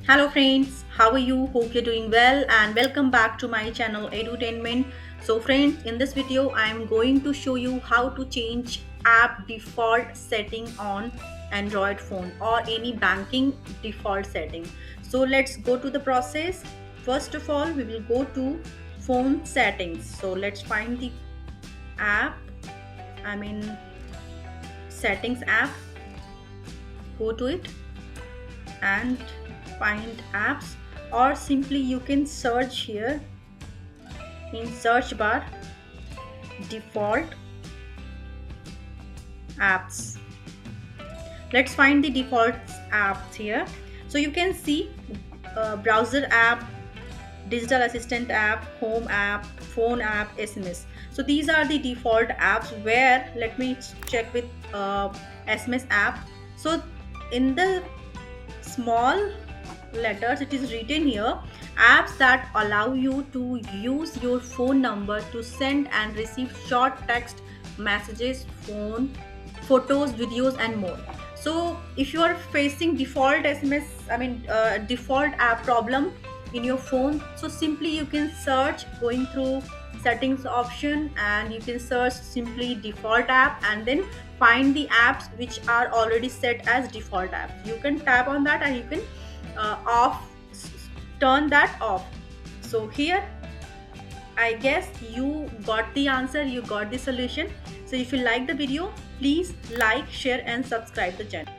Hello friends, how are you? Hope you're doing well and welcome back to my channel Edutainment. So friends, in this video I am going to show you how to change app default setting on Android phone or any banking default setting. So let's go to the process. First of all, we will go to phone settings. So let's find the app, I mean settings app, go to it and find apps, or simply you can search here in search bar default apps. Let's find the default apps here. So you can see browser app, digital assistant app, home app, phone app, SMS. So these are the default apps. Where let me check with SMS app. So in the small letters it is written here, apps that allow you to use your phone number to send and receive short text messages, phone photos, videos and more. So if you are facing default SMS, default app problem in your phone, so simply you can search going through settings option and you can search simply default app and then find the apps which are already set as default apps. You can tap on that and you can off turn that off. So here I guess you got the answer, you got the solution. So if you like the video, please like, share and subscribe the channel.